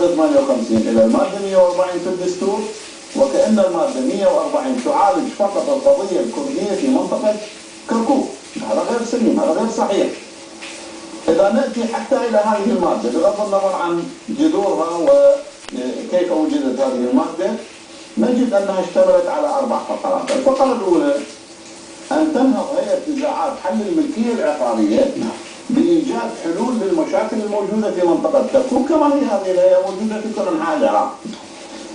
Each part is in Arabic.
المادة 58 إلى المادة 140 في الدستور، وكأن المادة 140 تعالج فقط القضية الكردية في منطقة كركوك. هذا غير سليم، هذا غير صحيح. إذا نأتي حتى إلى هذه المادة بغض النظر عن جذورها وكيف وجدت هذه المادة، نجد أنها اشتملت على 4 فقرات. الفقرة الأولى أن تنهض هيئة نزاعات حل الملكية العقارية بإيجاد حلول للمشاكل الموجودة في منطقة كركوك، كما هي هذه الهيئة موجودة في كل أنحاء العراق.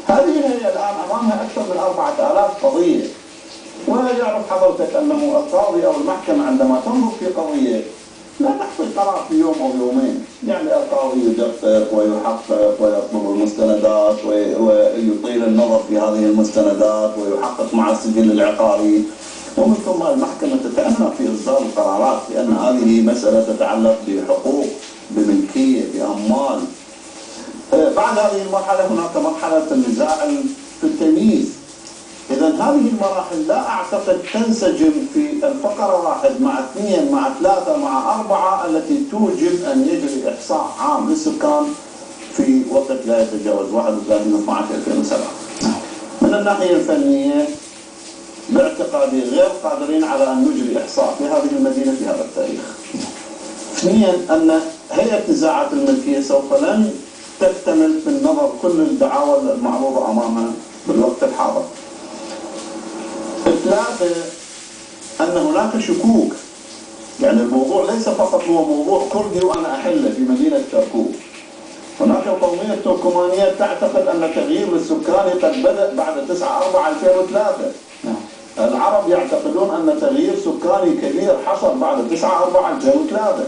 هذه الهيئة الآن أمامها أكثر من 4000 قضية، ويعرف حضرتك أنه القاضي أو المحكمة عندما تنظر في قضية لا تحصل قرار في يوم أو يومين، يعني القاضي يدقق ويحقق ويطلب المستندات ويطيل النظر في هذه المستندات ويحقق مع السجل العقاري، ومن ثم المحكمة تتأنى في إصدار القرارات، لأن هذه مسألة تتعلق بحقوق، بملكية، بأموال. بعد هذه المرحلة هناك مرحلة النزاع في التمييز. إذا هذه المراحل لا أعتقد تنسجم في الفقرة 1 مع 2 مع 3 مع 4 التي توجب أن يجري إحصاء عام للسكان في وقت لا يتجاوز 31/12/2007. من الناحية الفنية باعتقادي غير قادرين على أن نجري إحصاء في هذه المدينة في هذا التاريخ. 2 أن هيئة نزاعات الملكية سوف لن تكتمل في النظر كل الدعاوى المعروضة أمامها في الوقت الحاضر. 3 أن هناك شكوك، يعني الموضوع ليس فقط هو موضوع كردي وأنا أحله في مدينة كركوك. هناك القومية التركمانية تعتقد أن تغيير السكاني قد بدأ بعد 9/4/2003. العرب يعتقدون أن تغيير سكاني كبير حصل بعد 9/4/2003.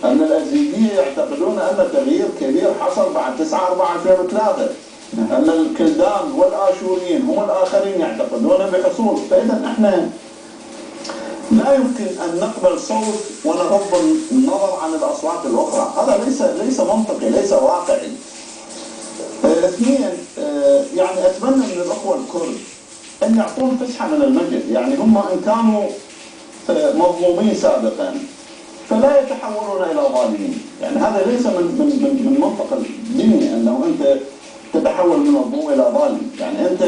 أن الأزيدية يعتقدون أن تغيير كبير حصل بعد 9/4/2003. أن الكلدان والآشوريين هم الآخرين يعتقدون بحصول. فإذا احنا لا يمكن أن نقبل صوت ونغض النظر عن الأصوات الأخرى، هذا ليس منطقي، ليس واقعي. 2 يعني أتمنى من الأخوة الكرد أن يعطون فسحة من المجد، يعني هم إن كانوا مظلومين سابقا فلا يتحولون إلى ظالمين. يعني هذا ليس من منطق الدنيا أنه أنت تتحول من مظلوم إلى ظالم. يعني أنت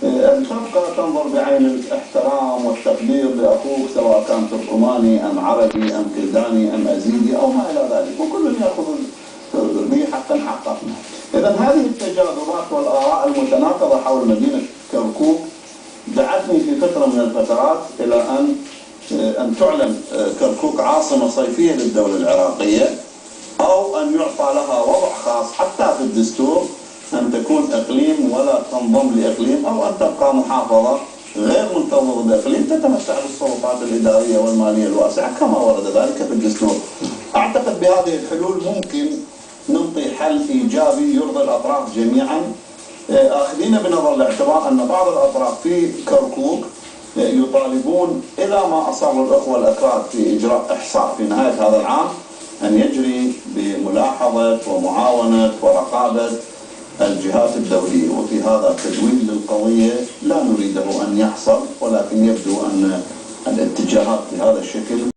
أن تبقى تنظر بعين الاحترام والتقدير لأخوك سواء كان تركماني أم عربي أم كلداني أم أزيدي أو ما إلى ذلك، وكل يأخذ به حقا. إذا هذه التجاذبات والآراء المتناقضة حول مدينة كركوك دعتني في فترة من الفترات إلى أن تعلن كركوك عاصمة صيفية للدولة العراقية، أو أن يعطى لها وضع خاص حتى في الدستور، أن تكون إقليم ولا تنضم لإقليم، أو أن تبقى محافظة غير منتظرة بإقليم تتمتع بالسلطات الإدارية والمالية الواسعة كما ورد ذلك في الدستور. أعتقد بهذه الحلول ممكن نعطي حل إيجابي يرضي الأطراف جميعا، آخذين بنظر الاعتبار أن بعض الأطراف في كركوك يطالبون إلى ما أصر الأخوة الأكراد في إجراء إحصاء في نهاية هذا العام أن يجري بملاحظة ومعاونة ورقابة الجهات الدولية، وفي هذا تدوين للقضية لا نريده أن يحصل، ولكن يبدو أن الاتجاهات بهذا الشكل